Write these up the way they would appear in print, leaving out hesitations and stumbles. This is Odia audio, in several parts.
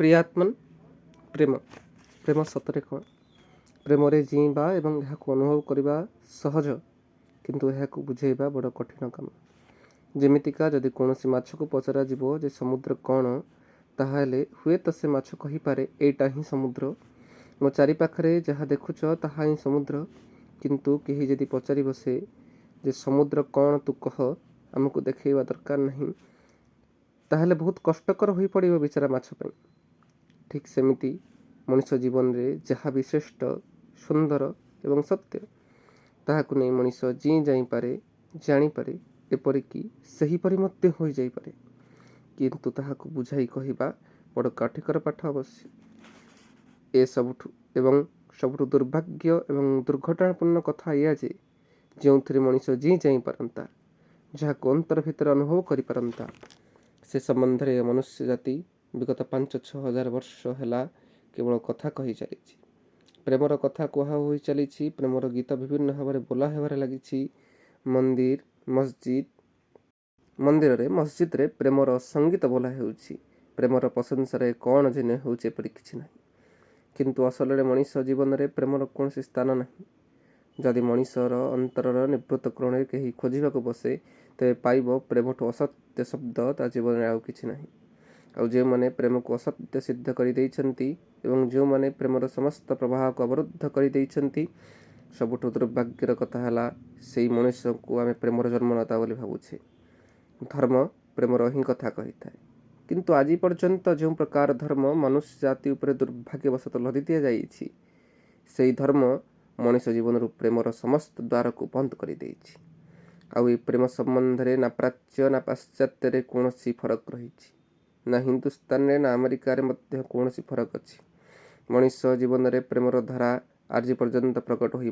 ପ୍ରିୟାତ୍ମନ୍ ପ୍ରେମ ପ୍ରେମ ସତରେ କ'ଣ? ପ୍ରେମରେ ଜୀଇଁବା ଏବଂ ଏହାକୁ ଅନୁଭବ କରିବା ସହଜ, କିନ୍ତୁ ଏହାକୁ ବୁଝେଇବା ବଡ଼ କଠିନ କାମ। ଯେମିତିକା ଯଦି କୌଣସି ମାଛକୁ ପଚରାଯିବ ଯେ ସମୁଦ୍ର କ'ଣ, ତାହେଲେ ହୁଏତ ସେ ମାଛ କହିପାରେ ଏଇଟା ହିଁ ସମୁଦ୍ର, ମୋ ଚାରିପାଖରେ ଯାହା ଦେଖୁଛ ତାହା ହିଁ ସମୁଦ୍ର। କିନ୍ତୁ କେହି ଯଦି ପଚାରି ବସେ ଯେ ସମୁଦ୍ର କ'ଣ ତୁ କହ, ଆମକୁ ଦେଖେଇବା ଦରକାର ନାହିଁ, ତାହେଲେ ବହୁତ କଷ୍ଟକର ହୋଇପଡ଼ିବ ବିଚରା ମାଛ ପାଇଁ। ଠିକ୍ ସେମିତି ମଣିଷ ଜୀବନରେ ଯାହା ବି ଶ୍ରେଷ୍ଠ, ସୁନ୍ଦର ଏବଂ ସତ୍ୟ, ତାହାକୁ ନେଇ ମଣିଷ ଜୀଇଁ ଯାଇପାରେ, ଜାଣିପାରେ, ଏପରିକି ସେହିପରି ମଧ୍ୟ ହୋଇଯାଇପାରେ, କିନ୍ତୁ ତାହାକୁ ବୁଝାଇ କହିବା ବଡ଼ କାଠିକର ପାଠ ଅବଶ୍ୟ। ସବୁଠୁ ଦୁର୍ଭାଗ୍ୟ ଏବଂ ଦୁର୍ଘଟଣାପୂର୍ଣ୍ଣ କଥା ଏଇଆ ଯେ ଯେଉଁଥିରେ ମଣିଷ ଜୀଇଁ ଯାଇପାରନ୍ତା, ଯାହାକୁ ଅନ୍ତର ଭିତରେ ଅନୁଭବ କରିପାରନ୍ତା, ସେ ସମ୍ବନ୍ଧରେ ମନୁଷ୍ୟ ଜାତି ବିଗତ 5-6 ହଜାର ବର୍ଷ ହେଲା କେବଳ କଥା କହି ଚାଲିଛି। ପ୍ରେମର କଥା କୁହା ହୋଇ ଚାଲିଛି, ପ୍ରେମର ଗୀତ ବିଭିନ୍ନ ଭାବରେ ବୋଲା ହେବାରେ ଲାଗିଛି। ମନ୍ଦିରରେ ମସଜିଦରେ ପ୍ରେମର ସଙ୍ଗୀତ ବୋଲା ହେଉଛି। ପ୍ରେମର ପ୍ରଶଂସାରେ କ'ଣ ଯେ ହେଉଛି ଏପରି କିଛି ନାହିଁ। କିନ୍ତୁ ଅସଲରେ ମଣିଷ ଜୀବନରେ ପ୍ରେମର କୌଣସି ସ୍ଥାନ ନାହିଁ। ଯଦି ମଣିଷର ଅନ୍ତରର ନିବୃତ୍ତ କୋଣରେ କେହି ଖୋଜିବାକୁ ବସେ, ତେବେ ପାଇବ ପ୍ରେମଠୁ ଅସତ୍ୟ ଶବ୍ଦ ତା ଜୀବନରେ ଆଉ କିଛି ନାହିଁ। ଆଉ ଯେଉଁମାନେ ପ୍ରେମକୁ ଅସତ୍ୟ ସିଦ୍ଧ କରିଦେଇଛନ୍ତି ଏବଂ ଯେଉଁମାନେ ପ୍ରେମର ସମସ୍ତ ପ୍ରବାହକୁ ଅବରୁଦ୍ଧ କରିଦେଇଛନ୍ତି, ସବୁଠୁ ଦୁର୍ଭାଗ୍ୟର କଥା ହେଲା ସେହି ମଣିଷଙ୍କୁ ଆମେ ପ୍ରେମର ଜନ୍ମଦାତା ବୋଲି ଭାବୁଛେ। ଧର୍ମ ପ୍ରେମର ହିଁ କଥା କହିଥାଏ, କିନ୍ତୁ ଆଜି ପର୍ଯ୍ୟନ୍ତ ଯେଉଁ ପ୍ରକାର ଧର୍ମ ମନୁଷ୍ୟ ଜାତି ଉପରେ ଦୁର୍ଭାଗ୍ୟବଶତଃ ଲଦି ଦିଆଯାଇଛି, ସେହି ଧର୍ମ ମଣିଷ ଜୀବନରୁ ପ୍ରେମର ସମସ୍ତ ଦ୍ୱାରକୁ ବନ୍ଦ କରିଦେଇଛି। ଆଉ ଏହି ପ୍ରେମ ସମ୍ବନ୍ଧରେ ନା ପ୍ରାଚ୍ୟ ନା ପାଶ୍ଚାତ୍ୟରେ କୌଣସି ଫରକ ରହିଛି, ନା ହିନ୍ଦୁସ୍ତାନରେ ନା ଆମେରିକାରେ ମଧ୍ୟ କୌଣସି ଫରକ ଅଛି। ମଣିଷ ଜୀବନରେ ପ୍ରେମର ଧାରା ଆଜି ପର୍ଯ୍ୟନ୍ତ ପ୍ରକଟ ହୋଇ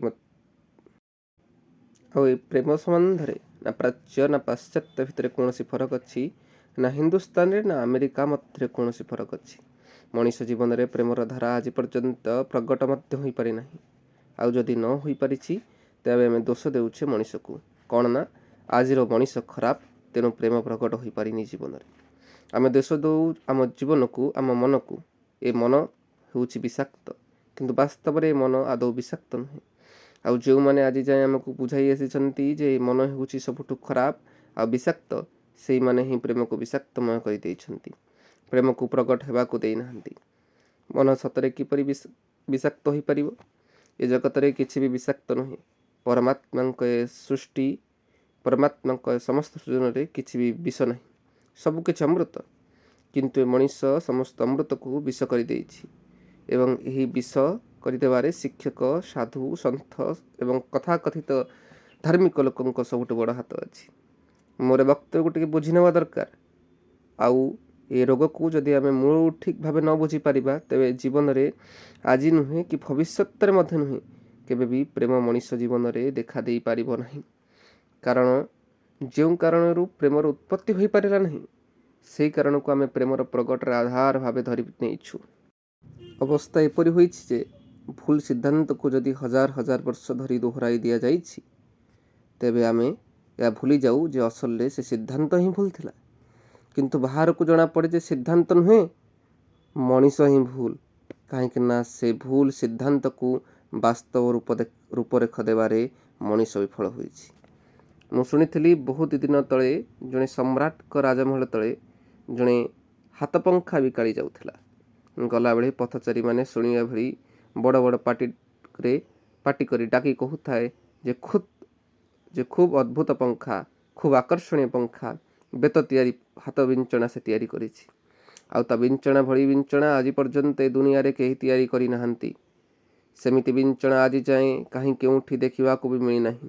ଆଉ ଏହି ପ୍ରେମ ସମ୍ବନ୍ଧରେ ନା ପ୍ରାଚ୍ୟ ନା ପାଶ୍ଚାତ୍ୟ ଭିତରେ କୌଣସି ଫରକ ଅଛି, ନା ହିନ୍ଦୁସ୍ତାନରେ ନା ଆମେରିକା ମଧ୍ୟରେ କୌଣସି ଫରକ ଅଛି। ମଣିଷ ଜୀବନରେ ପ୍ରେମର ଧାରା ଆଜି ପର୍ଯ୍ୟନ୍ତ ପ୍ରକଟ ମଧ୍ୟ ହୋଇପାରି ନାହିଁ। ଆଉ ଯଦି ନ ହୋଇପାରିଛି, ତେବେ ଆମେ ଦୋଷ ଦେଉଛେ ମଣିଷକୁ। କ'ଣ ନା ଆଜିର ମଣିଷ ଖରାପ, ତେଣୁ ପ୍ରେମ ପ୍ରକଟ ହୋଇପାରିନି ଜୀବନରେ। ଆମେ ଦୋଷ ଦେଉ ଆମ ଜୀବନକୁ, ଆମ ମନକୁ। ଏ ମନ ହେଉଛି ବିଷାକ୍ତ, କିନ୍ତୁ ବାସ୍ତବରେ ଏ ମନ ଆଦୌ ବିଷାକ୍ତ ନୁହେଁ। ଆଉ ଯେଉଁମାନେ ଆଜି ଯାଏଁ ଆମକୁ ବୁଝାଇ ଆସିଛନ୍ତି ଯେ ଏ ମନ ହେଉଛି ସବୁଠୁ ଖରାପ ଆଉ ବିଷାକ୍ତ, ସେଇମାନେ ହିଁ ପ୍ରେମକୁ ବିଷାକ୍ତମୟ କରିଦେଇଛନ୍ତି, ପ୍ରେମକୁ ପ୍ରକଟ ହେବାକୁ ଦେଇନାହାନ୍ତି। ମନ ସତରେ କିପରି ବିଷାକ୍ତ ହୋଇପାରିବ? ଏ ଜଗତରେ କିଛି ବି ବିଷାକ୍ତ ନୁହେଁ। ପରମାତ୍ମାଙ୍କ ସମସ୍ତ ସୃଜନରେ କିଛି ବି ବିଷ ନାହିଁ, ସବୁ କିଛି ଅମୃତ। କିନ୍ତୁ ଏ ମଣିଷ ସମସ୍ତ ଅମୃତକୁ ବିଷ କରିଦେଇଛି ଏବଂ ଏହି ବିଷ କରିଦେବାରେ ଶିକ୍ଷକ, ସାଧୁ, ସନ୍ଥ ଏବଂ ତଥାକଥିତ ଧାର୍ମିକ ଲୋକଙ୍କ ସବୁଠୁ ବଡ଼ ହାତ ଅଛି। ମୋର ବକ୍ତବ୍ୟକୁ ଟିକେ ବୁଝି ନେବା ଦରକାର। ଆଉ ଏ ରୋଗକୁ ଯଦି ଆମେ ମୂଳରୁ ଠିକ୍ ଭାବେ ନ ବୁଝିପାରିବା, ତେବେ ଜୀବନରେ ଆଜି ନୁହେଁ କି ଭବିଷ୍ୟତରେ ମଧ୍ୟ ନୁହେଁ, କେବେ ବି ପ୍ରେମ ମଣିଷ ଜୀବନରେ ଦେଖା ଦେଇପାରିବ ନାହିଁ। କାରଣ ଯେଉଁ କାରଣରୁ ପ୍ରେମର ଉତ୍ପତ୍ତି ହୋଇପାରିଲା ନାହିଁ, ସେହି କାରଣକୁ ଆମେ ପ୍ରେମର ପ୍ରକଟର ଆଧାର ଭାବେ ଧରି ନେଇଛୁ। ଅବସ୍ଥା ଏପରି ହୋଇଛି ଯେ ଭୁଲ ସିଦ୍ଧାନ୍ତକୁ ଯଦି ହଜାର ହଜାର ବର୍ଷ ଧରି ଦୋହରାଇ ଦିଆଯାଇଛି, ତେବେ ଆମେ ଏହା ଭୁଲି ଯାଉ ଯେ ଅସଲରେ ସେ ସିଦ୍ଧାନ୍ତ ହିଁ ଭୁଲ ଥିଲା। କିନ୍ତୁ ବାହାରକୁ ଜଣାପଡ଼େ ଯେ ସିଦ୍ଧାନ୍ତ ନୁହେଁ, ମଣିଷ ହିଁ ଭୁଲ, କାହିଁକି ନା ସେ ଭୁଲ ସିଦ୍ଧାନ୍ତକୁ ବାସ୍ତବ ରୂପରେଖ ଦେବାରେ ମଣିଷ ବିଫଳ ହୋଇଛି। ମୁଁ ଶୁଣିଥିଲି ବହୁତ ଦିନ ତଳେ ଜଣେ ସମ୍ରାଟଙ୍କ ରାଜମହଲ ତଳେ ଜଣେ ହାତପଙ୍ଖା ବିକାଳି ଯାଉଥିଲା। ଗଲାବେଳେ ପଥଚାରୀମାନେ ଶୁଣିବା ଭଳି ବଡ଼ ବଡ଼ ପାଟି କରି ଡାକି କହୁଥାଏ ଯେ ଖୁବ୍ ଅଦ୍ଭୁତ ପଙ୍ଖା, ଖୁବ୍ ଆକର୍ଷଣୀୟ ପଙ୍ଖା, ବେତ ତିଆରି ହାତ ବିଞ୍ଚଣା ସେ ତିଆରି କରିଛି। ଆଉ ତା ବିଞ୍ଚଣା ଭଳି ବିଞ୍ଚଣା ଆଜି ପର୍ଯ୍ୟନ୍ତ ଏ ଦୁନିଆରେ କେହି ତିଆରି କରିନାହାନ୍ତି। ସେମିତି ବିଞ୍ଚଣା ଆଜି ଯାଏଁ କାହିଁ କେଉଁଠି ଦେଖିବାକୁ ବି ମିଳିନାହିଁ।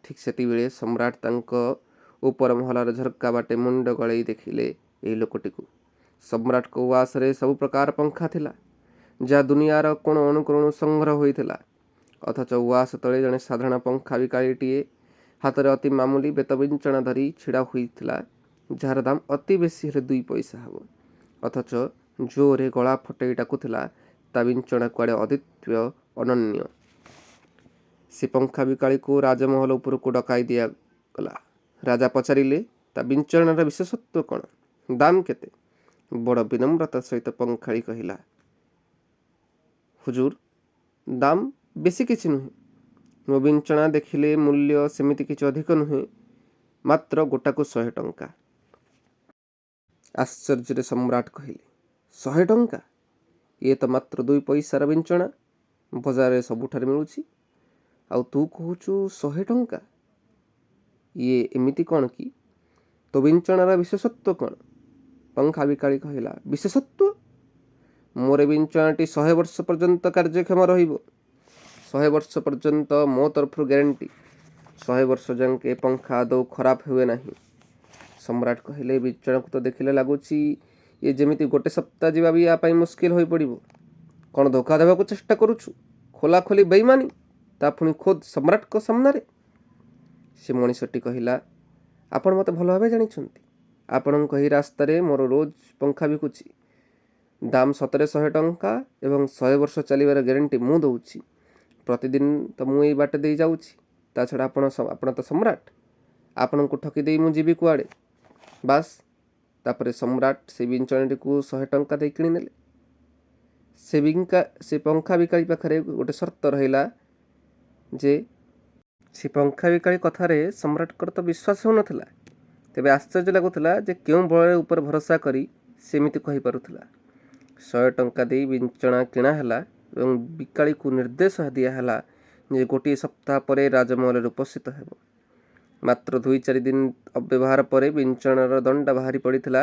ଠିକ୍ ସେତିକିବେଳେ ସମ୍ରାଟ ତାଙ୍କ ଉପର ମହଲାର ଝରକା ବାଟେ ମୁଣ୍ଡ ଗଳେଇ ଦେଖିଲେ ଏହି ଲୋକଟିକୁ। ସମ୍ରାଟଙ୍କ ଉଆସରେ ସବୁ ପ୍ରକାର ପଙ୍ଖା ଥିଲା, ଯାହା ଦୁନିଆର କୋଣ ଅନୁକୋଣରୁ ସଂଗ୍ରହ ହୋଇଥିଲା। ଅଥଚ ଉଆସ ତଳେ ଜଣେ ସାଧାରଣ ପଙ୍ଖା ବିକାଳିଟିଏ ହାତରେ ଅତି ମାମୁଲି ବେତ ବିଞ୍ଚଣା ଧରି ଛିଡ଼ା ହୋଇଥିଲା, ଯାହାର ଦାମ ଅତି ବେଶୀ ହେଲେ 2 ପଇସା ହେବ। ଅଥଚ ଜୋରରେ ଗଳା ଫଟେଇ ଡାକୁଥିଲା, ତା ବିଞ୍ଚଣା କୁଆଡ଼େ ଅଦ୍ୱିତୀୟ, ଅନନ୍ୟ। ସେ ପଙ୍ଖା ବିକାଳିକୁ ରାଜମହଲ ଉପରକୁ ଡକାଇ ଦିଆଗଲା। ରାଜା ପଚାରିଲେ, ତା ବିଞ୍ଚଣାର ବିଶେଷତ୍ୱ କ'ଣ? ଦାମ କେତେ? ବଡ଼ ବିନମ୍ରତା ସହିତ ପଙ୍ଖାଳି କହିଲା, ହୁଜୁର, ଦାମ ବେଶୀ କିଛି ନୁହେଁ। ମୋ ବିଞ୍ଚଣା ଦେଖିଲେ ମୂଲ୍ୟ ସେମିତି କିଛି ଅଧିକ ନୁହେଁ, ମାତ୍ର ଗୋଟାକୁ 100 ଟଙ୍କା। ଆଶ୍ଚର୍ଯ୍ୟରେ ସମ୍ରାଟ କହିଲେ, 100 ଟଙ୍କା? ଇଏ ତ ମାତ୍ର 2 ପଇସାର ବିଞ୍ଚଣା, ବଜାରରେ ସବୁଠାରେ ମିଳୁଛି। ଆଉ ତୁ କହୁଛୁ 100 ଟଙ୍କା? ଇଏ ଏମିତି କ'ଣ କି? ତୋ ବିଞ୍ଚଣାର ବିଶେଷତ୍ୱ କ'ଣ? ପଙ୍ଖା ବିକାଳି କହିଲା, ବିଶେଷତ୍ୱ? ମୋର ବିଞ୍ଚଣାଟି 100 ବର୍ଷ ପର୍ଯ୍ୟନ୍ତ କାର୍ଯ୍ୟକ୍ଷମ ରହିବ। 100 ବର୍ଷ ପର୍ଯ୍ୟନ୍ତ ମୋ ତରଫରୁ ଗ୍ୟାରେଣ୍ଟି। 100 ବର୍ଷ ଯାକେ ପଙ୍ଖା ଆଦୌ ଖରାପ ହୁଏ ନାହିଁ। ସମ୍ରାଟ କହିଲେ, ବିଞ୍ଚଣାକୁ ତ ଦେଖିଲେ ଲାଗୁଛି ଇଏ ଯେମିତି ଗୋଟେ ସପ୍ତାହ ଯିବା ବି ୟା ପାଇଁ ମୁସ୍କିଲ ହୋଇପଡ଼ିବ। କ'ଣ ଧୋକା ଦେବାକୁ ଚେଷ୍ଟା କରୁଛୁ? ଖୋଲାଖୋଲି ବେଇମାନି, ତା ପୁଣି ଖୋଦ୍ ସମ୍ରାଟଙ୍କ ସାମ୍ନାରେ। ସେ ମଣିଷଟି କହିଲା, ଆପଣ ମୋତେ ଭଲ ଭାବେ ଜାଣିଛନ୍ତି। ଆପଣଙ୍କ ଏହି ରାସ୍ତାରେ ମୋର ରୋଜ ପଙ୍ଖା ବିକୁଛି। ଦାମ ସତରେ 100 ଟଙ୍କା ଏବଂ 100 ବର୍ଷ ଚାଲିବାର ଗ୍ୟାରେଣ୍ଟି ମୁଁ ଦେଉଛି। ପ୍ରତିଦିନ ତ ମୁଁ ଏଇ ବାଟ ଦେଇ ଯାଉଛି। ତା ଛଡ଼ା ଆପଣ ତ ସମ୍ରାଟ। ଆପଣଙ୍କୁ ଠକି ଦେଇ ମୁଁ ଯିବି କୁଆଡ଼େ? ବାସ୍। ତାପରେ ସମ୍ରାଟ ସେ ବିଞ୍ଚଣାଟିକୁ 100 ଟଙ୍କା ଦେଇ କିଣିନେଲେ। ସେ ପଙ୍ଖା ବିକାଳି ପାଖରେ ଗୋଟେ ସର୍ତ୍ତ ରହିଲା ଯେ ସେ ପଙ୍ଖା ବିକାଳି କଥାରେ ସମ୍ରାଟଙ୍କର ତ ବିଶ୍ୱାସ ହେଉନଥିଲା। ତେବେ ଆଶ୍ଚର୍ଯ୍ୟ ଲାଗୁଥିଲା ଯେ କେଉଁ ବଳ ଉପରେ ଭରସା କରି ସେମିତି କହିପାରୁଥିଲା। 100 ଟଙ୍କା ଦେଇ ବିଞ୍ଚଣା କିଣା ହେଲା ଏବଂ ବିକାଳିକୁ ନିର୍ଦ୍ଦେଶ ଦିଆହେଲା ଯେ ଗୋଟିଏ ସପ୍ତାହ ପରେ ରାଜମହଲରେ ଉପସ୍ଥିତ ହେବ। ମାତ୍ର 2-4 ଦିନ ଅବ୍ୟବହାର ପରେ ବିଞ୍ଚଣାର ଦଣ୍ଡା ବାହାରି ପଡ଼ିଥିଲା।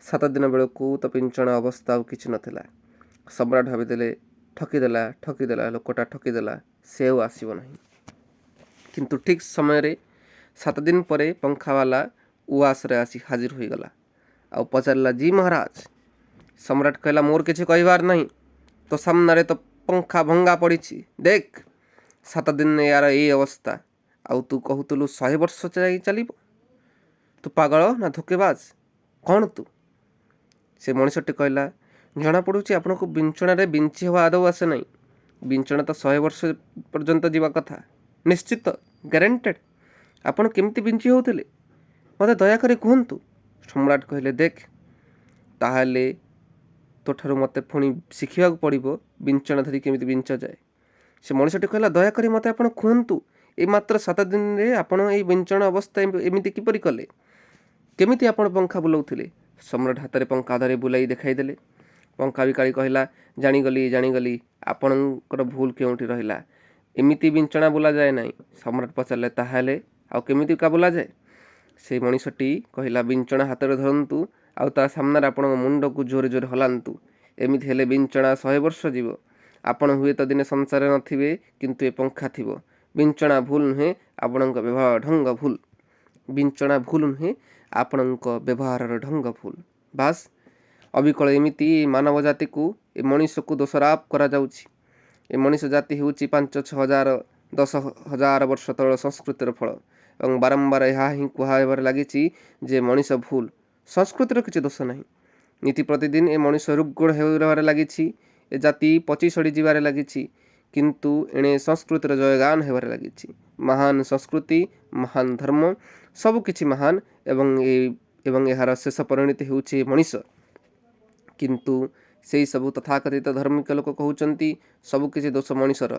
7 ଦିନ ବେଳକୁ ତ ବିଞ୍ଚଣା ଅବସ୍ଥା ଆଉ କିଛି ନଥିଲା। ସମ୍ରାଟ ଭାବିଦେଲେ, ଠକିଦେଲା, ଲୋକଟା ଠକିଦେଲା, ସେ ଆଉ ଆସିବ ନାହିଁ। କିନ୍ତୁ ଠିକ୍ ସମୟରେ 7 ଦିନ ପରେ ପଙ୍ଖାବାଲା ଉଆସରେ ଆସି ହାଜିର ହୋଇଗଲା ଆଉ ପଚାରିଲା, ଜି ମହାରାଜ। ସମ୍ରାଟ କହିଲା, ମୋର କିଛି କହିବାର ନାହିଁ। ତୋ ସାମ୍ନାରେ ତ ପଙ୍ଖା ଭଙ୍ଗା ପଡ଼ିଛି, ଦେଖ। 7 ଦିନ ୟାର ଏଇ ଅବସ୍ଥା, ଆଉ ତୁ କହୁଥିଲୁ 100 ବର୍ଷ ଚାଲିବ? ତୁ ପାଗଳ ନା ଧୋକେବାଜ? କ'ଣ ତୁ? ସେ ମଣିଷଟି କହିଲା, ଜଣାପଡ଼ୁଛି ଆପଣଙ୍କୁ ବିଞ୍ଚଣାରେ ବିଞ୍ଚି ହେବା ଆଦୌ ଆସେ ନାହିଁ। ବିଞ୍ଚଣା ତ 100 ବର୍ଷ ପର୍ଯ୍ୟନ୍ତ ଯିବା କଥା, ନିଶ୍ଚିତ, ଗ୍ୟାରେଣ୍ଟେଡ଼। ଆପଣ କେମିତି ବିଞ୍ଚି ହେଉଥିଲେ ମୋତେ ଦୟାକରି କୁହନ୍ତୁ। ସମ୍ରାଟ କହିଲେ, ଦେଖ, ତାହେଲେ ତୋଠାରୁ ମୋତେ ପୁଣି ଶିଖିବାକୁ ପଡ଼ିବ ବିଞ୍ଚଣା ଧରି କେମିତି ବିଞ୍ଚାଯାଏ। ସେ ମଣିଷଟି କହିଲା, ଦୟାକରି ମୋତେ ଆପଣ କୁହନ୍ତୁ, ଏଇ ମାତ୍ର 7 ଦିନରେ ଆପଣ ଏଇ ବିଞ୍ଚଣା ଅବସ୍ଥା ଏମିତି କିପରି କଲେ? କେମିତି ଆପଣ ପଙ୍ଖା ବୁଲାଉଥିଲେ? ସମ୍ରାଟ ହାତରେ ପଙ୍ଖା ଧରି ବୁଲାଇ ଦେଖାଇଦେଲେ। ପଙ୍ଖା ବିକାଳି କହିଲା, ଜାଣିଗଲି, ଆପଣଙ୍କର ଭୁଲ କେଉଁଠି ରହିଲା। ଏମିତି ବିଞ୍ଚଣା ବୁଲାଯାଏ ନାହିଁ। ସମ୍ରାଟ ପଚାରିଲେ, ତାହେଲେ ଆଉ କେମିତିକା ବୁଲାଯାଏ? ସେ ମଣିଷଟି କହିଲା, ବିଞ୍ଚଣା ହାତରେ ଧରନ୍ତୁ ଆଉ ତା ସାମ୍ନାରେ ଆପଣଙ୍କ ମୁଣ୍ଡକୁ ଜୋରେ ଜୋରେ ହଲାନ୍ତୁ। ଏମିତି ହେଲେ ବିଞ୍ଚଣା 100 ବର୍ଷ ଯିବ। ଆପଣ ହୁଏତ ଦିନେ ସଂସାରରେ ନଥିବେ, କିନ୍ତୁ ଏ ପଙ୍ଖା ଥିବ। ବିଞ୍ଚଣା ଭୁଲ ନୁହେଁ, ଆପଣଙ୍କ ବ୍ୟବହାର ଢଙ୍ଗ ଭୁଲ। ବିଞ୍ଚଣା ଭୁଲ ନୁହେଁ, ଆପଣଙ୍କ ବ୍ୟବହାରର ଢଙ୍ଗ ଭୁଲ। ବାସ୍। ଅବିକଳ ଏମିତି ମାନବ ଜାତିକୁ, ଏ ମଣିଷକୁ ଦୋଷାରୋପ କରାଯାଉଛି। ଏ ମଣିଷ ଜାତି ହେଉଛି 5-6 ହଜାର 10 ହଜାର ବର୍ଷ ତଳ ସଂସ୍କୃତିର ଫଳ ଏବଂ ବାରମ୍ବାର ଏହା ହିଁ କୁହାହେବାରେ ଲାଗିଛି ଯେ ମଣିଷ ଭୁଲ। ସଂସ୍କୃତିର କିଛି ଦୋଷ ନାହିଁ। ନୀତି ପ୍ରତିଦିନ ଏ ମଣିଷ ରୁଗ୍ଣ ହେବାରେ ଲାଗିଛି। ଏ ଜାତି ପଚି ସଢ଼ି ଯିବାରେ ଲାଗିଛି। କିନ୍ତୁ ଏଣେ ସଂସ୍କୃତିର ଜୟଗାନ ହେବାରେ ଲାଗିଛି। ମହାନ ସଂସ୍କୃତି, ମହାନ ଧର୍ମ, ସବୁକିଛି ମହାନ ଏବଂ ଏହାର ଶେଷ ପରିଣତି ହେଉଛି ମଣିଷ। କିନ୍ତୁ ସେହି ସବୁ ତଥାକଥିତ ଧାର୍ମିକ ଲୋକ କହୁଛନ୍ତି ସବୁକିଛି ଦୋଷ ମଣିଷର।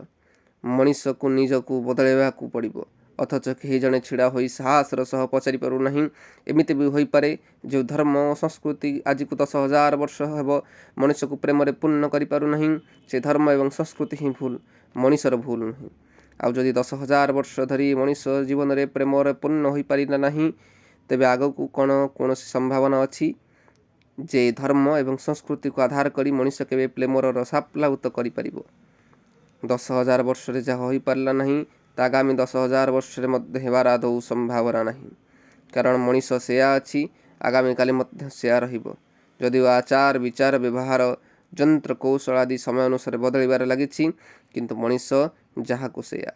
ମଣିଷକୁ ନିଜକୁ ବଦଳାଇବାକୁ ପଡ଼ିବ। ଅଥଚ କେହି ଜଣେ ଛିଡ଼ା ହୋଇ ସାହସର ସହ ପଚାରି ପାରୁନାହିଁ, ଏମିତି ବି ହୋଇପାରେ ଯେଉଁ ଧର୍ମ ଓ ସଂସ୍କୃତି ଆଜିକୁ 10,000 ବର୍ଷ ହେବ ମଣିଷକୁ ପ୍ରେମରେ ପୂର୍ଣ୍ଣ କରିପାରୁନାହିଁ, ସେ ଧର୍ମ ଏବଂ ସଂସ୍କୃତି ହିଁ ଭୁଲ, ମଣିଷର ଭୁଲ ନୁହେଁ। ଆଉ ଯଦି 10,000 ବର୍ଷ ଧରି ମଣିଷ ଜୀବନରେ ପ୍ରେମରେ ପୂର୍ଣ୍ଣ ହୋଇପାରିଲା ନାହିଁ, ତେବେ ଆଗକୁ କ'ଣ କୌଣସି ସମ୍ଭାବନା ଅଛି ଯେ ଧର୍ମ ଏବଂ ସଂସ୍କୃତିକୁ ଆଧାର କରି ମଣିଷ କେବେ ପ୍ରେମର ରସାପ୍ଲାବିତ କରିପାରିବ? 10,000 ବର୍ଷରେ ଯାହା ହୋଇପାରିଲା ନାହିଁ, ତା ଆଗାମୀ 10,000 ବର୍ଷରେ ମଧ୍ୟ ହେବାର ଆଦୌ ସମ୍ଭାବନା ନାହିଁ। କାରଣ ମଣିଷ ସେୟା ଅଛି, ଆଗାମୀକାଲି ମଧ୍ୟ ସେୟା ରହିବ। ଯଦିଓ ଆଚାର, ବିଚାର, ବ୍ୟବହାର, ଯନ୍ତ୍ର, କୌଶଳ ଆଦି ସମୟ ଅନୁସାରେ ବଦଳିବାରେ ଲାଗିଛି, କିନ୍ତୁ ମଣିଷ ଯାହାକୁ ସେୟା।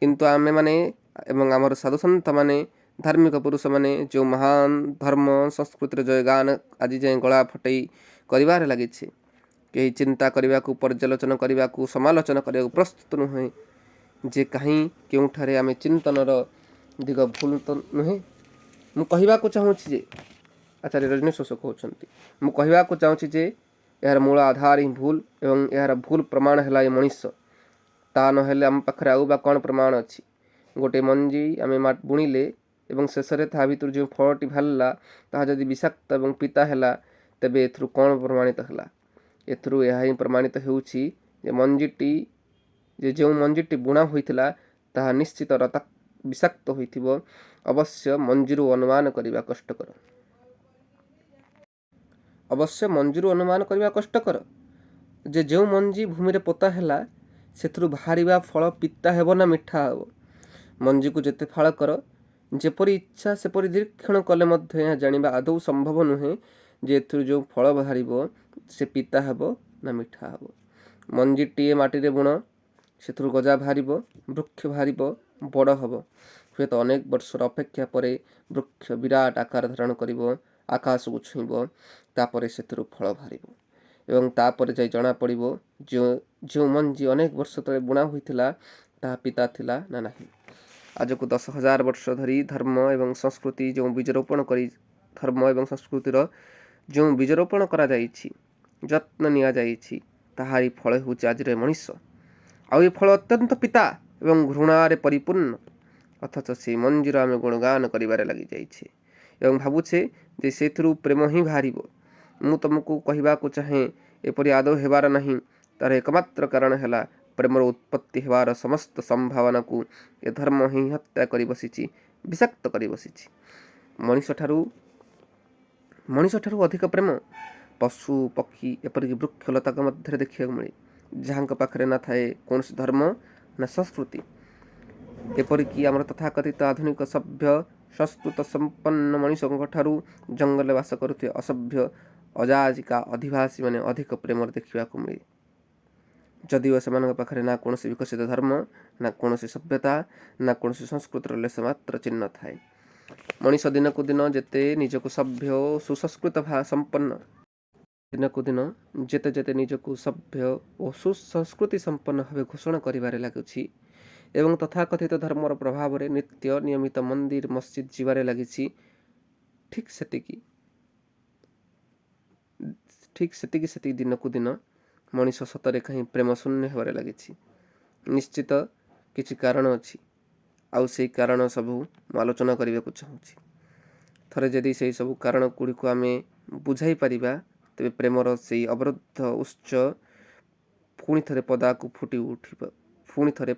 କିନ୍ତୁ ଆମେମାନେ ଏବଂ ଆମର ସାଧୁସନ୍ଥମାନେ, ଧାର୍ମିକ ପୁରୁଷମାନେ ଯେଉଁ ମହାନ ଧର୍ମ ସଂସ୍କୃତିର ଜୟଗାନ ଆଜି ଯାଏଁ ଗଳା ଫଟେଇ କରିବାରେ ଲାଗିଛି, କେହି ଚିନ୍ତା କରିବାକୁ, ପର୍ଯ୍ୟାଲୋଚନା କରିବାକୁ, ସମାଲୋଚନା କରିବାକୁ ପ୍ରସ୍ତୁତ ନୁହେଁ ଯେ କାହିଁ କେଉଁଠାରେ ଆମେ ଚିନ୍ତନର ଦିଗ ଭୁଲ ତ ନୁହେଁ। ମୁଁ କହିବାକୁ ଚାହୁଁଛି ଯେ ଆଚାର୍ଯ୍ୟ ରଜନୀଶ କହୁଛନ୍ତି। ମୁଁ କହିବାକୁ ଚାହୁଁଛି ଯେ ଏହାର ମୂଳ ଆଧାର ହିଁ ଭୁଲ ଏବଂ ଏହାର ଭୁଲ ପ୍ରମାଣ ହେଲା ଏ ମଣିଷ। ତା ନହେଲେ ଆମ ପାଖରେ ଆଉ ବା କ'ଣ ପ୍ରମାଣ ଅଛି? ଗୋଟିଏ ମଞ୍ଜି ଆମେ ବୁଣିଲେ ଏବଂ ଶେଷରେ ତାହା ଭିତରୁ ଯେଉଁ ଫଳଟି ବାହାରିଲା ତାହା ଯଦି ବିଷାକ୍ତ ଏବଂ ପିତା ହେଲା, ତେବେ ଏଥିରୁ କ'ଣ ପ୍ରମାଣିତ ହେଲା? ଏଥିରୁ ଏହା ହିଁ ପ୍ରମାଣିତ ହେଉଛି ଯେ ଯେଉଁ ମଞ୍ଜିଟି ବୁଣା ହୋଇଥିଲା ତାହା ନିଶ୍ଚିତ ବିଷାକ୍ତ ହୋଇଥିବ। ଅବଶ୍ୟ ମଞ୍ଜିରୁ ଅନୁମାନ କରିବା କଷ୍ଟକର ଯେ ଯେଉଁ ମଞ୍ଜି ଭୂମିରେ ପୋତା ହେଲା ସେଥିରୁ ବାହାରିବା ଫଳ ପିତା ହେବ ନା ମିଠା ହେବ। ମଞ୍ଜିକୁ ଯେତେ ଫାଳ କର, ଯେପରି ଇଚ୍ଛା ସେପରି ନିରୀକ୍ଷଣ କଲେ ମଧ୍ୟ ଏହା ଜାଣିବା ଆଦୌ ସମ୍ଭବ ନୁହେଁ ଯେ ଏଥିରୁ ଯେଉଁ ଫଳ ବାହାରିବ ସେ ପିତା ହେବ ନା ମିଠା ହେବ। ମଞ୍ଜିଟିଏ ମାଟିରେ ବୁଣ, ସେଥିରୁ ଗଜା ବାହାରିବ, ବୃକ୍ଷ ବାହାରିବ, ବଡ଼ ହେବ। ହୁଏତ ଅନେକ ବର୍ଷର ଅପେକ୍ଷା ପରେ ବୃକ୍ଷ ବିରାଟ ଆକାର ଧାରଣ କରିବ, ଆକାଶକୁ ଛୁଇଁବ, ତାପରେ ସେଥିରୁ ଫଳ ବାହାରିବ ଏବଂ ତାପରେ ଯାଇ ଜଣାପଡ଼ିବ ଯେଉଁ ମଞ୍ଜି ଅନେକ ବର୍ଷ ତଳେ ବୁଣା ହୋଇଥିଲା ତାହା ପିତା ଥିଲା ନା ନାହିଁ। ଆଜକୁ 10,000 ବର୍ଷ ଧରି ଧର୍ମ ଏବଂ ସଂସ୍କୃତିର ଯେଉଁ ବୀଜରୋପଣ କରାଯାଇଛି, ଯତ୍ନ ନିଆଯାଇଛି, ତାହାରି ଫଳ ହେଉଛି ଆଜିର ମଣିଷ। ଆଉ ଏ ଫଳ ଅତ୍ୟନ୍ତ ପିତା ଏବଂ ଘୃଣାରେ ପରିପୂର୍ଣ୍ଣ। ଅଥଚ ସେହି ମଞ୍ଜିର ଆମେ ଗୁଣଗାନ କରିବାରେ ଲାଗିଯାଇଛେ ଏବଂ ଭାବୁଛେ ଯେ ସେଥିରୁ ପ୍ରେମ ହିଁ ବାହାରିବ। ମୁଁ ତୁମକୁ କହିବାକୁ ଚାହେଁ, ଏପରି ଆଦୌ ହେବାର ନାହିଁ। ତାର ଏକମାତ୍ର କାରଣ ହେଲା ପ୍ରେମର ଉତ୍ପତ୍ତି ହେବାର ସମସ୍ତ ସମ୍ଭାବନାକୁ ଏ ଧର୍ମ ହିଁ ହତ୍ୟା କରି ବସିଛି, ବିଷାକ୍ତ କରି ବସିଛି। ମଣିଷଠାରୁ ଅଧିକ ପ୍ରେମ ପଶୁ, ପକ୍ଷୀ, ଏପରିକି ବୃକ୍ଷଲତାଙ୍କ ମଧ୍ୟରେ ଦେଖିବାକୁ ମିଳେ, ଯାହାଙ୍କ ପାଖରେ ନଥାଏ କୌଣସି ଧର୍ମ ନା ସଂସ୍କୃତି। ଏପରିକି ଆମର ତଥାକଥିତ ଆଧୁନିକ ସଭ୍ୟ ସଂସ୍କୃତ ସମ୍ପନ୍ନ ମଣିଷଙ୍କ ଠାରୁ ଜଙ୍ଗଲରେ ବାସ କରୁଥିବା ଅସଭ୍ୟ ଅଯାଚିକା ଅଧିବାସୀମାନେ ଅଧିକ ପ୍ରେମର ଦେଖିବାକୁ ମିଳେ। ଯଦିଓ ସେମାନଙ୍କ ପାଖରେ ନା କୌଣସି ବିକଶିତ ଧର୍ମ, ନା କୌଣସି ସଭ୍ୟତା, ନା କୌଣସି ସଂସ୍କୃତିର ଲେଶ ମାତ୍ର ଚିହ୍ନ ଥାଏ। ମଣିଷ ଦିନକୁ ଦିନ ଯେତେ ନିଜକୁ ସଭ୍ୟ ଓ ସୁସଂସ୍କୃତ ସମ୍ପନ୍ନ ଭାବେ ଘୋଷଣା କରିବାରେ ଲାଗୁଛି ଏବଂ ତଥାକଥିତ ଧର୍ମର ପ୍ରଭାବରେ ନିତ୍ୟ ନିୟମିତ ମନ୍ଦିର ମସଜିଦ ଯିବାରେ ଲାଗିଛି, ଠିକ୍ ସେତିକି ଦିନକୁ ଦିନ ମଣିଷ ସତରେ କାହିଁ ପ୍ରେମ ଶୂନ୍ୟ ହେବାରେ ଲାଗିଛି। ନିଶ୍ଚିତ କିଛି କାରଣ ଅଛି, ଆଉ ସେଇ କାରଣ ସବୁ ମୁଁ ଆଲୋଚନା କରିବାକୁ ଚାହୁଁଛି। ଥରେ ଯଦି ସେହି ସବୁ କାରଣ ଗୁଡ଼ିକୁ ଆମେ ବୁଝାଇ ପାରିବା, ତେବେ ପ୍ରେମର ସେଇ ଅବରୁଦ୍ଧ ଉତ୍ସ ପୁଣି ଥରେ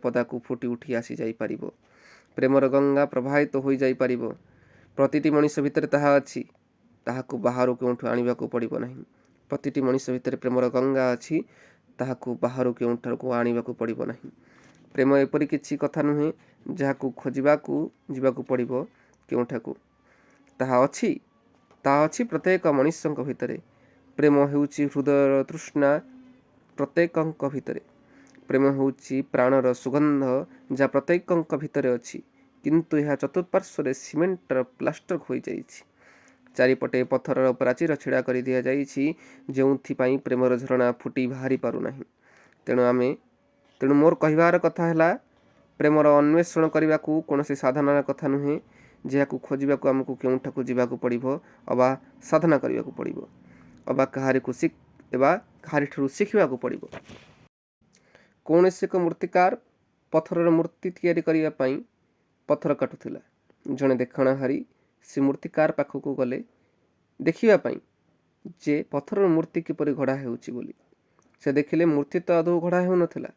ପଦାକୁ ଫୁଟି ଉଠି ଆସିଯାଇପାରିବ। ପ୍ରେମର ଗଙ୍ଗା ପ୍ରବାହିତ ହୋଇଯାଇପାରିବ। ପ୍ରତିଟି ମଣିଷ ଭିତରେ ତାହା ଅଛି, ତାହାକୁ ବାହାରୁ କେଉଁଠୁ ଆଣିବାକୁ ପଡ଼ିବ ନାହିଁ। ପ୍ରତିଟି ମଣିଷ ଭିତରେ ପ୍ରେମର ଗଙ୍ଗା ଅଛି, ତାହାକୁ ବାହାରୁ କେଉଁଠାକୁ ଆଣିବାକୁ ପଡ଼ିବ ନାହିଁ। ପ୍ରେମ ଏପରି କିଛି କଥା ନୁହେଁ ଯାହାକୁ ଖୋଜିବାକୁ ଯିବାକୁ ପଡ଼ିବ କେଉଁଠାକୁ। ତାହା ଅଛି ପ୍ରତ୍ୟେକ ମଣିଷଙ୍କ ଭିତରେ। ପ୍ରେମ ହେଉଛି ହୃଦୟର ତୃଷ୍ଣା ପ୍ରତ୍ୟେକଙ୍କ ଭିତରେ। ପ୍ରେମ ହେଉଛି ପ୍ରାଣର ସୁଗନ୍ଧ ଯାହା ପ୍ରତ୍ୟେକଙ୍କ ଭିତରେ ଅଛି, କିନ୍ତୁ ଏହା ଚତୁଃପାର୍ଶ୍ୱରେ ସିମେଣ୍ଟର ପ୍ଲାଷ୍ଟର ହୋଇଯାଇଛି। ଚାରିପଟେ ପଥରର ପ୍ରାଚୀର ଛିଡ଼ା କରି ଦିଆଯାଇଛି, ଯେଉଁଥିପାଇଁ ପ୍ରେମର ଝରଣା ଫୁଟି ବାହାରି ପାରୁନାହିଁ। ତେଣୁ ମୋର କହିବାର କଥା ହେଲା, ପ୍ରେମର ଅନ୍ୱେଷଣ କରିବାକୁ କୌଣସି ସାଧନାର କଥା ନୁହେଁ, ଯାହାକୁ ଖୋଜିବାକୁ ଆମକୁ କେଉଁଠାକୁ ଯିବାକୁ ପଡ଼ିବ ଅବା ସାଧନା କରିବାକୁ ପଡ଼ିବ, ଅବା କାହାରିଠାରୁ ଶିଖିବାକୁ ପଡ଼ିବ। କୌଣସି ଏକ ମୂର୍ତ୍ତିକାର ପଥରର ମୂର୍ତ୍ତି ତିଆରି କରିବା ପାଇଁ ପଥର କାଟୁଥିଲା। ଜଣେ ଦେଖଣାହାରୀ ସେ ମୂର୍ତ୍ତିକାର ପାଖକୁ ଗଲେ ଦେଖିବା ପାଇଁ ଯେ ପଥରର ମୂର୍ତ୍ତି କିପରି ଗଢ଼ା ହେଉଛି ବୋଲି। ସେ ଦେଖିଲେ ମୂର୍ତ୍ତି ତ ଆଦୌ ଗଢ଼ା ହେଉନଥିଲା,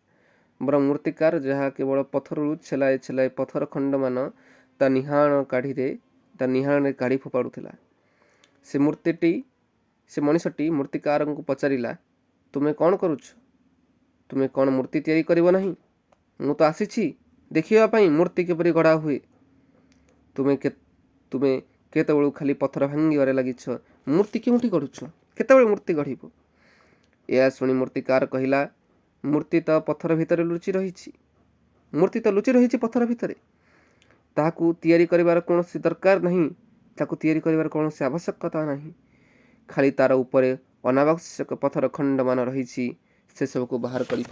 ବରଂ ମୂର୍ତ୍ତିକାର ଯାହା କେବଳ ପଥରରୁ ଛେଲାଏ ଛେଲାଏ ପଥର ଖଣ୍ଡମାନ ତା ନିହାଣରେ କାଢ଼ି ଫୋପାଡ଼ୁଥିଲା। ସେ ମଣିଷଟି ମୂର୍ତ୍ତିକାରଙ୍କୁ ପଚାରିଲା, ତୁମେ କ'ଣ କରୁଛ? ତୁମେ କ'ଣ ମୂର୍ତ୍ତି ତିଆରି କରିବ ନାହିଁ? ମୁଁ ତ ଆସିଛି ଦେଖିବା ପାଇଁ ମୂର୍ତ୍ତି କିପରି ଗଢ଼ା ହୁଏ। ତୁମେ କେତେବେଳୁ ଖାଲି ପଥର ଭାଙ୍ଗିବାରେ ଲାଗିଛ, ମୂର୍ତ୍ତି କେଉଁଠି ଗଢ଼ୁଛ? କେତେବେଳେ ମୂର୍ତ୍ତି ଗଢ଼ିବ? ଏହା ଶୁଣି ମୂର୍ତ୍ତିକାର କହିଲା, ମୂର୍ତ୍ତି ତ ପଥର ଭିତରେ ଲୁଚି ରହିଛି ପଥର ଭିତରେ। ତାହାକୁ ତିଆରି କରିବାର କୌଣସି ଦରକାର ନାହିଁ, ତାକୁ ତିଆରି କରିବାର କୌଣସି ଆବଶ୍ୟକତା ନାହିଁ। ଖାଲି ତାର ଉପରେ ଅନାବଶ୍ୟକ ପଥର ଖଣ୍ଡମାନ ରହିଛି, ସେସବୁକୁ ବାହାର କରି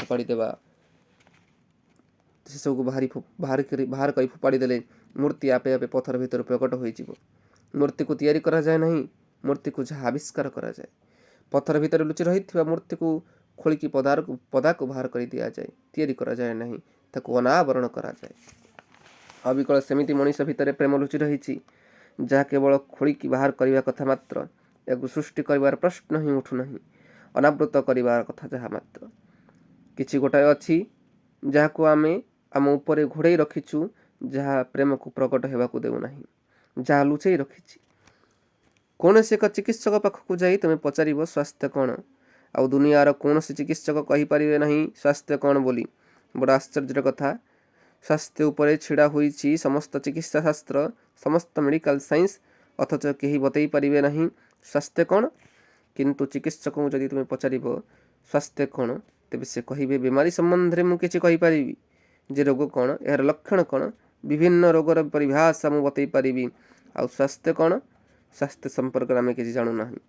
ଫୋପାଡ଼ି ଦେଲେ ମୂର୍ତ୍ତି ଆପେ ଆପେ ପଥର ଭିତରୁ ପ୍ରକଟ ହୋଇଯିବ। ମୂର୍ତ୍ତିକୁ ତିଆରି କରାଯାଏ ନାହିଁ, ମୂର୍ତ୍ତିକୁ ଯାହା ଆବିଷ୍କାର କରାଯାଏ। ପଥର ଭିତରେ ଲୁଚି ରହିଥିବା ମୂର୍ତ୍ତିକୁ ଖୋଳିକି ପଦାକୁ ବାହାର କରି ଦିଆଯାଏ, ତିଆରି କରାଯାଏ ନାହିଁ, ତାକୁ ଅନାବରଣ କରାଯାଏ। ଅବିକଳ ସେମିତି ମଣିଷ ଭିତରେ ପ୍ରେମ ଲୁଚି ରହିଛି, ଯାହା କେବଳ ଖୋଳିକି ବାହାର କରିବା କଥା ମାତ୍ର। ଏହାକୁ ସୃଷ୍ଟି କରିବାର ପ୍ରଶ୍ନ ହିଁ ଉଠୁନାହିଁ, ଅନାବୃତ କରିବାର କଥା ଯାହା ମାତ୍ର। କିଛି ଗୋଟାଏ ଅଛି ଯାହାକୁ ଆମେ ଆମ ଉପରେ ଘୋଡ଼େଇ ରଖିଛୁ, ଯାହା ପ୍ରେମକୁ ପ୍ରକଟ ହେବାକୁ ଦେଉନାହିଁ, ଯାହା ଲୁଚେଇ ରଖିଛି। କୌଣସି ଏକ ଚିକିତ୍ସକ ପାଖକୁ ଯାଇ ତୁମେ ପଚାରିବ ସ୍ୱାସ୍ଥ୍ୟ କ'ଣ, ଆଉ ଦୁନିଆର କୌଣସି ଚିକିତ୍ସକ କହିପାରିବେ ନାହିଁ ସ୍ୱାସ୍ଥ୍ୟ କ'ଣ ବୋଲି। ବଡ଼ ଆଶ୍ଚର୍ଯ୍ୟର କଥା, ସ୍ୱାସ୍ଥ୍ୟ ଉପରେ ଛିଡ଼ା ହୋଇଛି ସମସ୍ତ ଚିକିତ୍ସା ଶାସ୍ତ୍ର, ସମସ୍ତ ମେଡ଼ିକାଲ ସାଇନ୍ସ, ଅଥଚ କେହି ବତେଇ ପାରିବେ ନାହିଁ ସ୍ୱାସ୍ଥ୍ୟ କ'ଣ। କିନ୍ତୁ ଚିକିତ୍ସକଙ୍କୁ ଯଦି ତୁମେ ପଚାରିବ ସ୍ୱାସ୍ଥ୍ୟ କ'ଣ, ତେବେ ସେ କହିବେ ବେମାରୀ ସମ୍ବନ୍ଧରେ ମୁଁ କିଛି କହିପାରିବି, ଯେ ରୋଗ କ'ଣ, ଏହାର ଲକ୍ଷଣ କ'ଣ, ବିଭିନ୍ନ ରୋଗର ପରିଭାଷା ମୁଁ ବତେଇ ପାରିବି। ଆଉ ସ୍ୱାସ୍ଥ୍ୟ କ'ଣ? ସ୍ୱାସ୍ଥ୍ୟ ସମ୍ପର୍କରେ ଆମେ କିଛି ଜାଣୁନାହିଁ।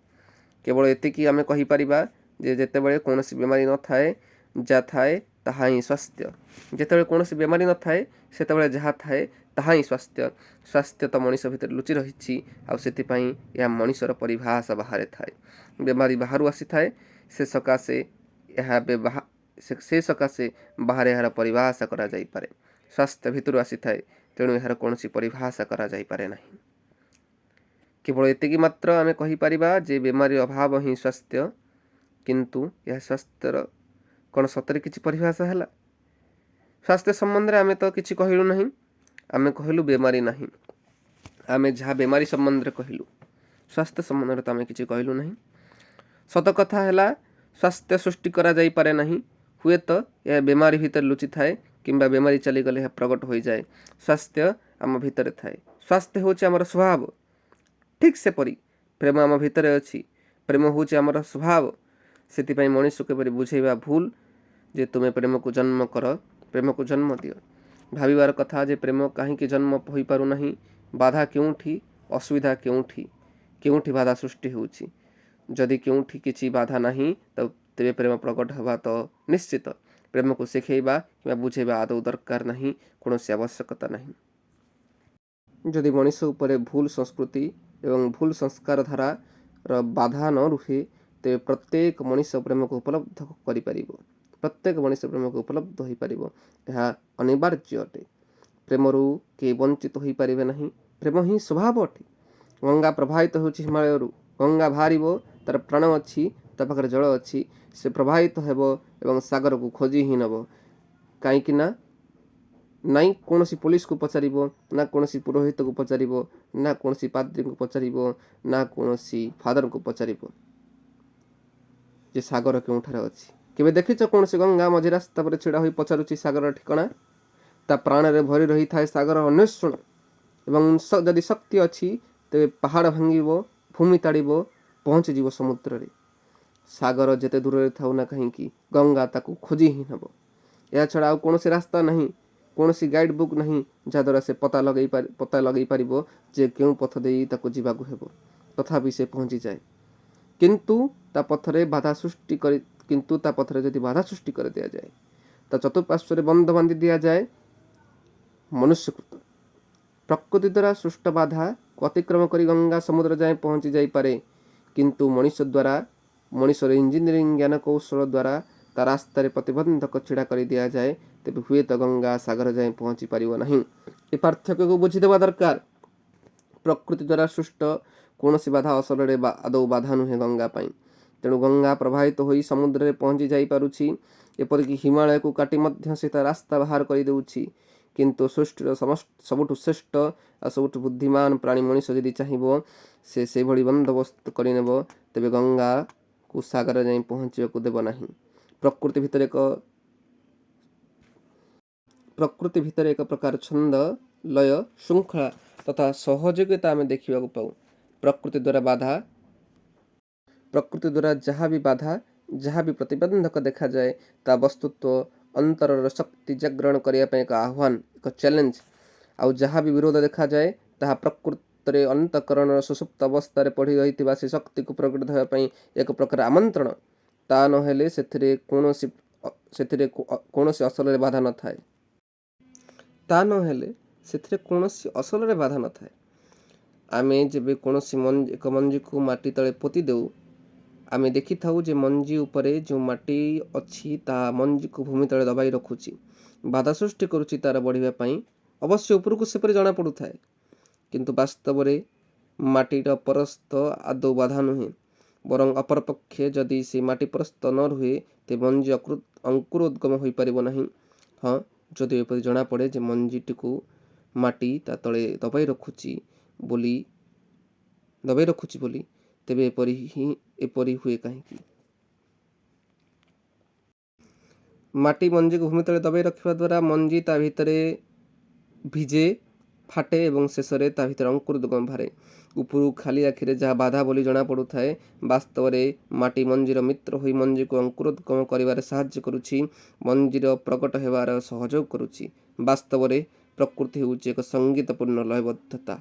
କେବଳ ଏତିକି ଆମେ କହିପାରିବା ଯେ ଯେତେବେଳେ କୌଣସି ବେମାରୀ ନଥାଏ, ଯାହା ଥାଏ ତାହା ହିଁ ସ୍ୱାସ୍ଥ୍ୟ। ଯେତେବେଳେ କୌଣସି ବେମାରୀ ନଥାଏ, ସେତେବେଳେ ଯାହା ଥାଏ ତାହା ହିଁ ସ୍ୱାସ୍ଥ୍ୟ। ସ୍ୱାସ୍ଥ୍ୟ ତ ମଣିଷ ଭିତରେ ଲୁଚି ରହିଛି, ଆଉ ସେଥିପାଇଁ ଏହା ମଣିଷର ପରିଭାଷା ବାହାରେ ଥାଏ। ବେମାରୀ ବାହାରୁ ଆସିଥାଏ, ସେ ସକାଶେ ବାହାରେ ଏହାର ପରିଭାଷା କରାଯାଇପାରେ। ସ୍ୱାସ୍ଥ୍ୟ ଭିତରୁ ଆସିଥାଏ, ତେଣୁ ଏହାର କୌଣସି ପରିଭାଷା କରାଯାଇପାରେ ନାହିଁ। କେବଳ ଏତିକି ମାତ୍ର ଆମେ କହିପାରିବା ଯେ ବେମାରୀ ଅଭାବ ହିଁ ସ୍ୱାସ୍ଥ୍ୟ। କିନ୍ତୁ ଏହା ସ୍ୱାସ୍ଥ୍ୟର କ'ଣ ସତରେ କିଛି ପରିଭାଷା ହେଲା? ସ୍ୱାସ୍ଥ୍ୟ ସମ୍ବନ୍ଧରେ ଆମେ ତ କିଛି କହିଲୁ ନାହିଁ, ଆମେ କହିଲୁ ବେମାରୀ ନାହିଁ। ଆମେ ଯାହା ବେମାରୀ ସମ୍ବନ୍ଧରେ କହିଲୁ, ସ୍ୱାସ୍ଥ୍ୟ ସମ୍ବନ୍ଧରେ ତ ଆମେ କିଛି କହିଲୁ ନାହିଁ। ସତ କଥା ହେଲା, ସ୍ୱାସ୍ଥ୍ୟ ସୃଷ୍ଟି କରାଯାଇପାରେ ନାହିଁ। ହୁଏତ ଏହା ବେମାରୀ ଭିତରେ ଲୁଚିଥାଏ, କିମ୍ବା ବେମାରୀ ଚାଲିଗଲେ ଏହା ପ୍ରକଟ ହୋଇଯାଏ। ସ୍ୱାସ୍ଥ୍ୟ ଆମ ଭିତରେ ଥାଏ। ସ୍ୱାସ୍ଥ୍ୟ ହେଉଛି ଆମର ସ୍ୱଭାବ। ଠିକ୍ ସେପରି ପ୍ରେମ ଆମ ଭିତରେ ଅଛି। ପ୍ରେମ ହେଉଛି ଆମର ସ୍ୱଭାବ। ସେଥିପାଇଁ ମଣିଷକୁ କେବେ ବୁଝେଇବା ଭୁଲ ଯେ ତୁମେ ପ୍ରେମକୁ ଜନ୍ମ କର, ପ୍ରେମକୁ ଜନ୍ମ ଦିଅ। ଭାବିବାର କଥା ଯେ ପ୍ରେମ କାହିଁକି ଜନ୍ମ ହୋଇପାରୁନାହିଁ, ବାଧା କେଉଁଠି, ଅସୁବିଧା କେଉଁଠି ବାଧା ସୃଷ୍ଟି ହେଉଛି। ଯଦି କେଉଁଠି କିଛି ବାଧା ନାହିଁ, ତେବେ ପ୍ରେମ ପ୍ରକଟ ହେବା ତ ନିଶ୍ଚିତ। ପ୍ରେମକୁ ଶିଖେଇବା କିମ୍ବା ବୁଝେଇବା ଆଦୌ ଦରକାର ନାହିଁ, କୌଣସି ଆବଶ୍ୟକତା ନାହିଁ। ଯଦି ମଣିଷ ଉପରେ ଭୁଲ ସଂସ୍କୃତି ଏବଂ ଭୁଲ ସଂସ୍କାର ଧାରାର ବାଧା ନ ରୁହେ, ତେବେ ପ୍ରତ୍ୟେକ ମଣିଷ ପ୍ରେମକୁ ଉପଲବ୍ଧ କରିପାରିବ। ପ୍ରତ୍ୟେକ ମଣିଷ ପ୍ରେମକୁ ଉପଲବ୍ଧ ହୋଇପାରିବ, ଏହା ଅନିବାର୍ଯ୍ୟ ଅଟେ। ପ୍ରେମରୁ କେହି ବଞ୍ଚିତ ହୋଇପାରିବେ ନାହିଁ। ପ୍ରେମ ହିଁ ସ୍ୱଭାବ ଅଟେ। ଗଙ୍ଗା ପ୍ରବାହିତ ହେଉଛି ହିମାଳୟରୁ। ଗଙ୍ଗା ବାହାରିବ, ତାର ପ୍ରାଣ ଅଛି, ତା ପାଖରେ ଜଳ ଅଛି, ସେ ପ୍ରବାହିତ ହେବ ଏବଂ ସାଗରକୁ ଖୋଜି ହିଁ ନେବ। କାହିଁକି ନା ନାଇଁ କୌଣସି ପୋଲିସକୁ ପଚାରିବ, ନା କୌଣସି ପୁରୋହିତକୁ ପଚାରିବ, ନା କୌଣସି ପାଦ୍ରୀଙ୍କୁ ପଚାରିବ, ନା କୌଣସି ଫାଦରଙ୍କୁ ପଚାରିବ ଯେ ସାଗର କେଉଁଠାରେ ଅଛି। କେବେ ଦେଖିଛ କୌଣସି ଗଙ୍ଗା ମଝି ରାସ୍ତା ପରେ ଛିଡ଼ା ହୋଇ ପଚାରୁଛି ସାଗରର ଠିକଣା? ତା ପ୍ରାଣରେ ଭରି ରହିଥାଏ ସାଗର ଅନ୍ୱେଷଣ। ଏବଂ ଯଦି ଶକ୍ତି ଅଛି, ତେବେ ପାହାଡ଼ ଭାଙ୍ଗିବ, ଭୂମି ତାଡ଼ିବ, ପହଞ୍ଚିଯିବ ସମୁଦ୍ରରେ। ସାଗର ଯେତେ ଦୂରରେ ଥାଉ ନା କାହିଁକି, ଗଙ୍ଗା ତାକୁ ଖୋଜି ହିଁ ନେବ। ଏହା ଛଡ଼ା ଆଉ କୌଣସି ରାସ୍ତା ନାହିଁ, କୌଣସି ଗାଇଡ଼ ବୁକ୍ ନାହିଁ, ଯାହାଦ୍ୱାରା ସେ ପତା ଲଗାଇ ପାରିବ ଯେ କେଉଁ ପଥ ଦେଇ ତାକୁ ଯିବାକୁ ହେବ। ତଥାପି ସେ ପହଞ୍ଚିଯାଏ। କିନ୍ତୁ ତା ପଥରେ ଯଦି ବାଧା ସୃଷ୍ଟି କରି ଦିଆଯାଏ, ତା ଚତୁଃପାର୍ଶ୍ୱରେ ବନ୍ଧ ବାନ୍ଧି ଦିଆଯାଏ, ମନୁଷ୍ୟକୃତ ପ୍ରକୃତି ଦ୍ୱାରା ସୃଷ୍ଟ ବାଧାକୁ ଅତିକ୍ରମ କରି ଗଙ୍ଗା ସମୁଦ୍ର ଯାଏଁ ପହଞ୍ଚି ଯାଇପାରେ। କିନ୍ତୁ ମଣିଷର ଇଞ୍ଜିନିୟରିଂ ଜ୍ଞାନ କୌଶଳ ଦ୍ୱାରା ତା ରାସ୍ତାରେ ପ୍ରତିବନ୍ଧକ ଛିଡ଼ା କରି ଦିଆଯାଏ, ତେବେ ହୁଏତ ଗଙ୍ଗା ସାଗର ଯାଏଁ ପହଞ୍ଚି ପାରିବ ନାହିଁ। ଏ ପାର୍ଥକ୍ୟକୁ ବୁଝିଦେବା ଦରକାର। ପ୍ରକୃତି ଦ୍ୱାରା ସୃଷ୍ଟ କୌଣସି ବାଧା ଅସଲରେ ଆଦୌ ବାଧା ନୁହେଁ ଗଙ୍ଗା ପାଇଁ। ତେଣୁ ଗଙ୍ଗା ପ୍ରବାହିତ ହୋଇ ସମୁଦ୍ରରେ ପହଞ୍ଚି ଯାଇପାରୁଛି। ଏପରିକି ହିମାଳୟକୁ କାଟି ମଧ୍ୟ ସେ ତା ରାସ୍ତା ବାହାର କରିଦେଉଛି। କିନ୍ତୁ ସୃଷ୍ଟିର ସବୁଠୁ ଶ୍ରେଷ୍ଠ ଆଉ ସବୁଠୁ ବୁଦ୍ଧିମାନ ପ୍ରାଣୀ ମଣିଷ ଯଦି ଚାହିଁବ, ସେ ସେଭଳି ବନ୍ଦୋବସ୍ତ କରିନେବ, ତେବେ ଗଙ୍ଗାକୁ ସାଗର ଯାଇ ପହଞ୍ଚିବାକୁ ଦେବ ନାହିଁ। ପ୍ରକୃତି ଭିତରେ ଏକ ପ୍ରକାର ଛନ୍ଦ, ଲୟ, ଶୃଙ୍ଖଳା ତଥା ସହଯୋଗିତା ଆମେ ଦେଖିବାକୁ ପାଉ। ପ୍ରକୃତି ଦ୍ୱାରା ଯାହା ବି ପ୍ରତିବନ୍ଧକ ଦେଖାଯାଏ, ତା ବସ୍ତୁତ୍ୱ ଅନ୍ତରର ଶକ୍ତି ଜାଗରଣ କରିବା ପାଇଁ ଏକ ଆହ୍ୱାନ, ଏକ ଚ୍ୟାଲେଞ୍ଜ। ଆଉ ଯାହା ବି ବିରୋଧ ଦେଖାଯାଏ, ତାହା ପ୍ରକୃତରେ ଅନ୍ତଃକରଣର ସୁଷୁପ୍ତ ଅବସ୍ଥାରେ ପଡ଼ି ରହିଥିବା ସେ ଶକ୍ତିକୁ ପ୍ରକଟ ହେବା ପାଇଁ ଏକ ପ୍ରକାର ଆମନ୍ତ୍ରଣ। ତା ନହେଲେ ସେଥିରେ କୌଣସି ଅସଲରେ ବାଧା ନଥାଏ। ଆମେ ଯେବେ କୌଣସି ଏକ ମଞ୍ଜିକୁ ମାଟି ତଳେ ପୋତି ଦେଉ, ଆମେ ଦେଖିଥାଉ ଯେ ମଞ୍ଜି ଉପରେ ଯେଉଁ ମାଟି ଅଛି ତାହା ମଞ୍ଜିକୁ ଭୂମି ତଳେ ଦବାଇ ରଖୁଛି, ବାଧା ସୃଷ୍ଟି କରୁଛି ତା'ର ବଢ଼ିବା ପାଇଁ। ଅବଶ୍ୟ ଉପରକୁ ସେପରି ଜଣାପଡ଼ୁଥାଏ, କିନ୍ତୁ ବାସ୍ତବରେ ମାଟିର ପରସ୍ତ ଆଦୌ ବାଧା ନୁହେଁ। ବରଂ ଅପରପକ୍ଷେ ଯଦି ସେ ମାଟି ପରସ୍ତ ନ ରୁହେ, ତେବେ ମଞ୍ଜି ଅଙ୍କୁରୋଦ୍ଗମ ହୋଇପାରିବ ନାହିଁ। ହଁ, ଯଦି ଏପରି ଜଣାପଡ଼େ ଯେ ମଞ୍ଜିଟିକୁ ମାଟି ତା ତଳେ ଦବାଇ ରଖୁଛି ବୋଲି, ତେବେ ଏପରି ହୁଏ କାହିଁକି? ମାଟି ମଞ୍ଜିକୁ ଭୂମି ତଳେ ଦବାଇ ରଖିବା ଦ୍ୱାରା ମଞ୍ଜି ତା ଭିତରେ ଭିଜେ, ଫାଟେ ଏବଂ ଶେଷରେ ତା ଭିତରେ ଅଙ୍କୁରୋଦ୍ଗମ ବାହାରେ। ଉପରୁ ଖାଲି ଆଖିରେ ଯାହା ବାଧା ବୋଲି ଜଣାପଡ଼ୁଥାଏ, ବାସ୍ତବରେ ମାଟି ମଞ୍ଜିର ମିତ୍ର ହୋଇ ମଞ୍ଜିକୁ ଅଙ୍କୁରୋଦ୍ଗମ କରିବାରେ ସାହାଯ୍ୟ କରୁଛି, ମଞ୍ଜିର ପ୍ରକଟ ହେବାର ସହଯୋଗ କରୁଛି। ବାସ୍ତବରେ ପ୍ରକୃତି ହେଉଛି ଏକ ସଙ୍ଗୀତପୂର୍ଣ୍ଣ ଲୟବଦ୍ଧତା।